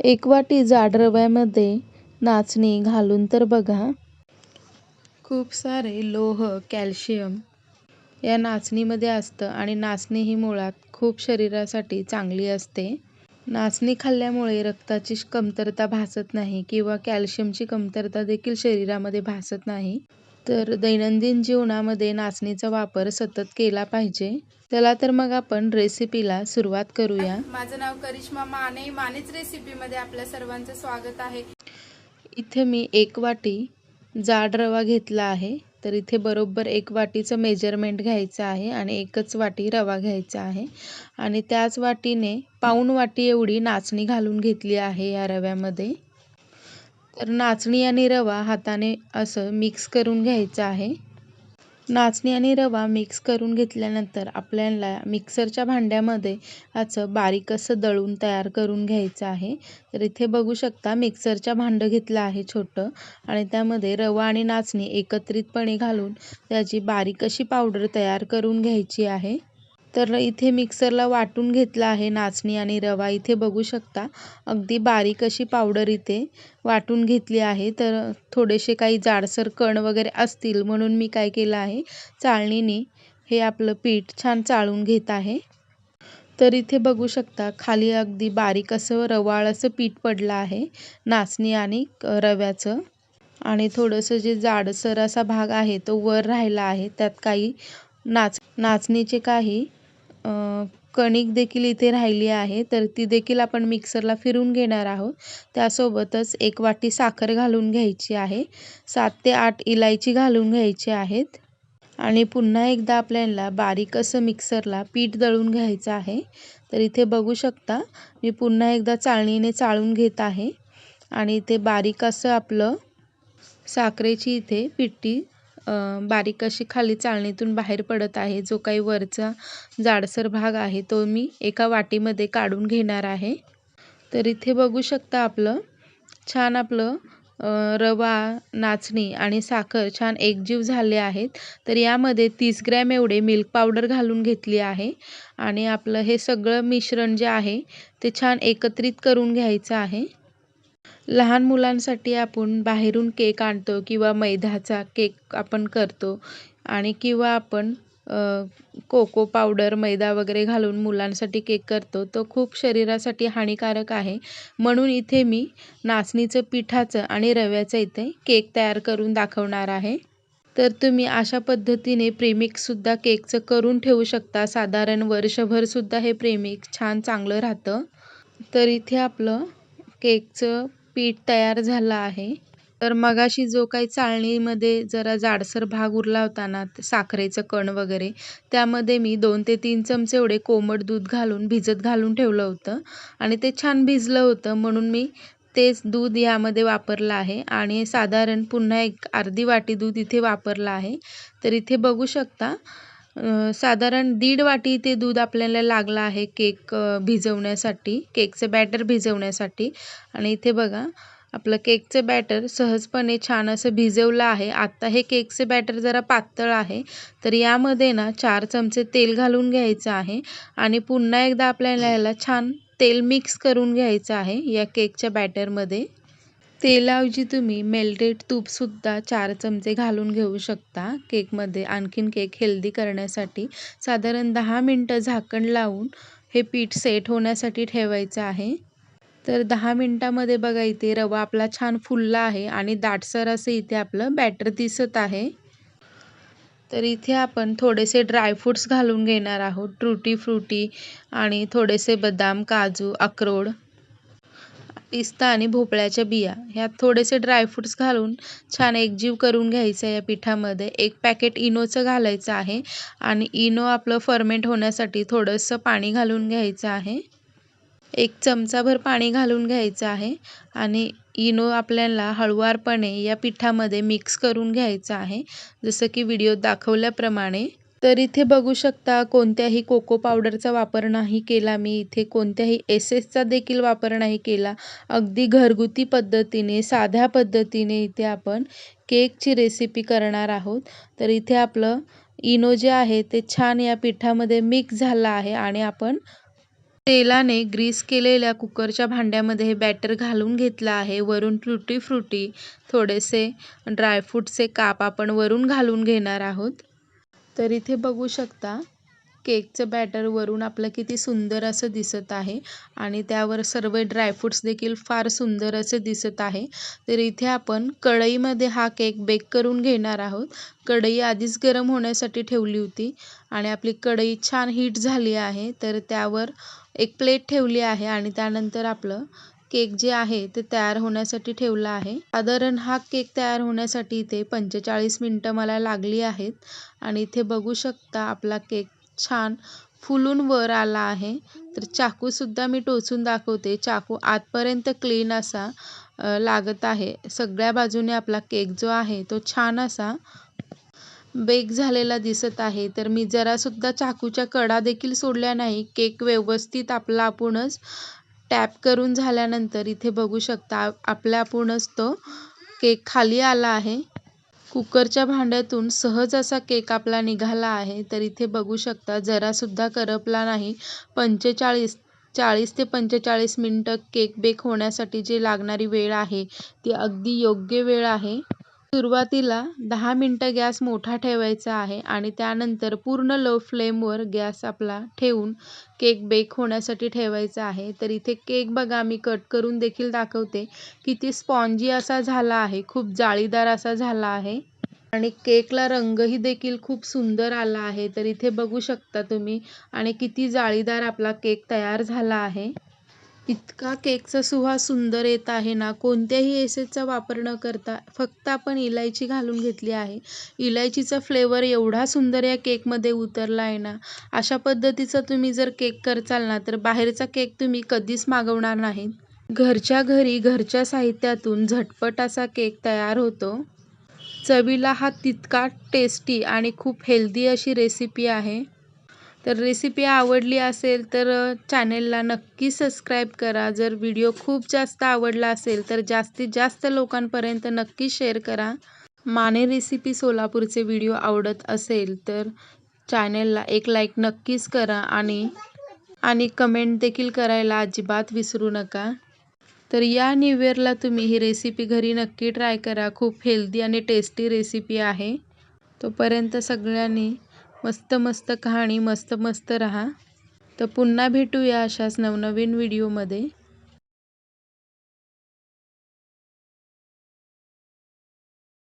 एक वाटी जाड रव्यामध्ये नाचणी घालून तर बघा. खूप सारे लोह, कॅल्शियम या नाचणीमध्ये असतं आणि नाचणी ही मुळात खूप शरीरासाठी चांगली असते. नाचणी खाल्ल्यामुळे रक्ताची कमतरता भासत नाही किंवा कॅल्शियमची कमतरता देखील शरीरामध्ये भासत नाही. तर दैनंदिन जीवनामध्ये नाचणीचा वापर सतत केला पाहिजे. चला तर मग आपण रेसिपीला सुरुवात करूया. माझं नाव करिश्मा माने. मानेच रेसिपीमध्ये आपल्या सर्वांचं स्वागत आहे. इथे मी 1 वाटी जाड रवा घेतला आहे. तर इथे बरोबर 1 वाटीचं मेजरमेंट घ्यायचं आहे आणि 1च वाटी रवा घ्यायचा आहे आणि त्याच वाटीने पाऊण वाटी एवढी नाचणी घालून घेतली आहे या रव्यामध्ये. तर नाचणी आणि रवा हाताने असं मिक्स करून घ्यायचं आहे. नाचणी आणि रवा मिक्स करून घेतल्यानंतर आपल्याला मिक्सरच्या भांड्यामध्ये याचं बारीक असं दळून तयार करून घ्यायचं आहे. तर इथे बघू शकता मिक्सरचं भांडं घेतलं आहे छोटं आणि त्यामध्ये रवा आणि नाचणी एकत्रितपणे घालून त्याची बारीक अशी पावडर तयार करून घ्यायची आहे. तर इथे मिक्सरला वाटून घेतला आहे नाचणी आणि रवा. इथे बघू शकता अगदी बारीक अशी पावडर इथे वाटून घेतली आहे. तर थोडेसे काही जाडसर कण वगैरे असतील म्हणून मी काय केलं आहे, चाळणीने हे आपलं पीठ छान चाळून घेत आहे. तर इथे बघू शकता खाली अगदी बारीक असं रवाळ असं पीठ पडलं आहे नाचणी आणि रव्याचं आणि थोडंसं जे जाडसर असा भाग आहे तो वर राहिला आहे. त्यात काही नाचणीचे काही कणिक देखील इथे राहिली आहे. तर ती देखील आपण मिक्सरला फिरून घेणार आहोत. त्यासोबतच 1 वाटी साखर घालून घ्यायची आहे. 7 ते 8 इलायची घालून घ्यायची आहेत आणि पुन्हा एकदा आपल्याला बारीक असं मिक्सरला पीठ दळून घ्यायचं आहे. तर इथे बघू शकता मी पुन्हा एकदा चाळणीने चाळून घेत आहे आणि इथे बारीक असं आपलं साखरेची इथे पिठी बारीक अशी खाली चाळणीतून बाहेर पडत आहे. जो काही वरचा जाडसर भाग आहे तो मी एका वाटीमध्ये काढून घेणार आहे. तर इथे बघू शकता छान आपलं रवा, नाचणी आणि साखर छान एकजीव झाले आहेत. तर यामध्ये 30 ग्रॅम एवढे मिल्क पावडर घालून घेतली आहे आणि आपलं हे सगळं मिश्रण जे आहे ते छान एकत्रित करून घ्यायचं आहे. लहान मुलांसाठी आपण बाहेरून केक आणतो किंवा मैद्याचा केक आपण करतो आणि किंवा आपण कोको पावडर, मैदा वगैरे घालून मुलांसाठी केक करतो. तो खूप शरीरासाठी हानिकारक आहे. म्हणून इथे मी नाचणीचं पिठाचं आणि रव्याचं इथे केक तयार करून दाखवणार आहे. तर तुम्ही अशा पद्धतीने प्रेमिक्ससुद्धा केकचं करून ठेवू शकता. साधारण वर्षभरसुद्धा हे प्रेमिक्स छान चांगलं राहतं. तर इथे आपलं केकचं पीठ तयार झालं आहे. तर मगाशी जो काही चाळणीमध्ये जरा जाडसर भाग उरला होता ना, साखरेचं कण वगैरे, त्यामध्ये मी 2 ते 3 चमचे एवढे कोमट दूध घालून भिजत घालून ठेवलं होतं आणि ते छान भिजलं होतं म्हणून मी तेच दूध यामध्ये वापरलं आहे आणि साधारण पुन्हा एक अर्धी वाटी दूध इथे वापरलं आहे. तर इथे बघू शकता साधारण 1.5 वाटी इथे दूध आपल्याला लागलं आहे केक भिजवण्यासाठी, केकचं बॅटर भिजवण्यासाठी आणि इथे बघा आपलं केकचं बॅटर सहजपणे छान असं भिजवलं आहे. आता हे केकचं बॅटर जरा पातळ आहे. तर यामध्ये ना 4 चमचे तेल घालून घ्यायचं आहे आणि पुन्हा एकदा आपल्याला याला छान तेल मिक्स करून घ्यायचं आहे या केकच्या बॅटरमध्ये. तेलाऐवजी तुम्ही मेल्टेड तूपसुद्धा 4 चमचे घालून घेऊ शकता केकमध्ये. आणखीन केक हेल्दी करण्यासाठी साधारण 10 मिनटं झाकण लावून हे पीठ सेट होण्यासाठी ठेवायचं आहे. तर 10 मिनटामध्ये बघा इथे रवा आपला छान फुलला आहे आणि दाटसर असं इथे आपलं बॅटर दिसत आहे. तर इथे आपण थोडेसे ड्रायफ्रूट्स घालून घेणार आहोत. ट्रुटी फ्रुटी आणि थोडेसे बदाम, काजू, अक्रोड, पिस्ता आणि भोपळ्याच्या बिया ह्यात थोडेसे ड्रायफ्रूट्स घालून छान एकजीव करून घ्यायचं आहे या पिठामध्ये. 1 पॅकेट इनोचं घालायचं आहे आणि इनो आपलं फर्मेंट होण्यासाठी थोडंसं पाणी घालून घ्यायचं आहे. 1 चमचाभर पाणी घालून घ्यायचं आहे आणि इनो आपल्याला हळुवारपणे या पिठामध्ये मिक्स करून घ्यायचं आहे जसं की व्हिडिओत दाखवल्याप्रमाणे. तर इथे बघू शकता कोणत्याही कोको पावडरचा वापर नाही केला मी इथे, कोणत्याही एसेसचा देखील वापर नाही केला. अगदी घरगुती पद्धतीने, साध्या पद्धतीने इथे आपण केकची रेसिपी करणार आहोत. तर इथे आपलं इनो जे आहे ते छान या पिठामध्ये मिक्स झालं आहे आणि आपण तेलाने ग्रीस केलेल्या कुकरच्या भांड्यामध्ये हे बॅटर घालून घेतलं आहे. वरून टुटी फ्रुटी, थोडेसे ड्रायफ्रूटचे काप आपण वरून घालून घेणार आहोत. तर इथे बघू शकता केकचं बॅटर वरून आपलं किती सुंदर असं दिसत आहे आणि त्यावर सर्व ड्रायफ्रूट्स देखील फार सुंदर असे दिसत आहे. तर इथे आपण कढईमध्ये हा केक बेक करून घेणार आहोत. कढई आधीच गरम होण्यासाठी ठेवली होती आणि आपली कढई छान हीट झाली आहे. तर त्यावर एक प्लेट ठेवली आहे आणि त्यानंतर आपलं केक जे आहे ते तयार होण्यासाठी ठेवलं आहे. साधारण हा केक तयार होण्यासाठी इथे 45 मिनिटं मला लागली आहेत आणि इथे बघू शकता आपला केक छान फुलून वर आला आहे. तर चाकूसुद्धा मी टोचून दाखवते. चाकू आतपर्यंत क्लीन असा लागत आहे. सगळ्या बाजूने आपला केक जो आहे तो छान असा बेक झालेला दिसत आहे. तर मी जरासुद्धा चाकूच्या कडा देखील सोडल्या नाही. केक व्यवस्थित आपला आपणच टॅप करून झाल्यानंतर इथे बघू शकता आपल्या आपणच तो केक खाली आला आहे. कुकरच्या भांड्यातून सहज असा केक आपला निघाला आहे. तर इथे बघू शकता जरासुद्धा करपला नाही. 40 ते 45 मिनिटं केक बेक होण्यासाठी जी लागणारी वेळ आहे ती अगदी योग्य वेळ आहे. सुरुवातीला 10 मिनिटं गॅस मोठा ठेवायचा आहे आणि त्यानंतर पूर्ण लो फ्लेमवर गॅस आपला ठेवून केक बेक होण्यासाठी ठेवायचा आहे. तर इथे केक बघा मी कट करून देखील दाखवते. किती स्पॉन्जी असा झाला आहे, खूप जाळीदार असा झाला आहे आणि केकला रंगही देखील खूप सुंदर आला आहे. तर इथे बघू शकता तुम्ही आणि किती जाळीदार आपला केक तयार झाला आहे. इतका केकचा सुवास सुंदर येत आहे ना, कोणत्याही एसेसचा वापर न करता फक्त आपण इलायची घालून घेतली आहे. इलायचीचा फ्लेवर एवढा सुंदर या केकमध्ये उतरला आहे ना, अशा पद्धतीचा तुम्ही जर केक करचाल ना, तर बाहेरचा केक तुम्ही कधीच मागवणार नाही. घरच्या घरी घरच्या साहित्यातून झटपट असा केक तयार होतो. चवीला हा तितका टेस्टी आणि खूप हेल्दी अशी रेसिपी आहे. तर रेसिपी आवडली असेल तर चॅनेलला नक्की सबस्क्राईब करा. जर व्हिडिओ खूप जास्त आवडला असेल तर जास्तीत जास्त लोकांपर्यंत नक्की शेअर करा. माने रेसिपी सोलापूरचे व्हिडिओ आवडत असेल तर चॅनेलला एक लाईक नक्कीच करा आणि कमेंट देखील करायला अजिबात विसरू नका. तर या न्यू इयरला तुम्ही ही रेसिपी घरी नक्की ट्राय करा. खूप हेल्दी आणि टेस्टी रेसिपी आहे. तोपर्यंत सगळ्यांनी मस्त मस्त खा आणि मस्त मस्त राहा. तर पुन्हा भेटूया अशाच नवनवीन व्हिडिओमध्ये.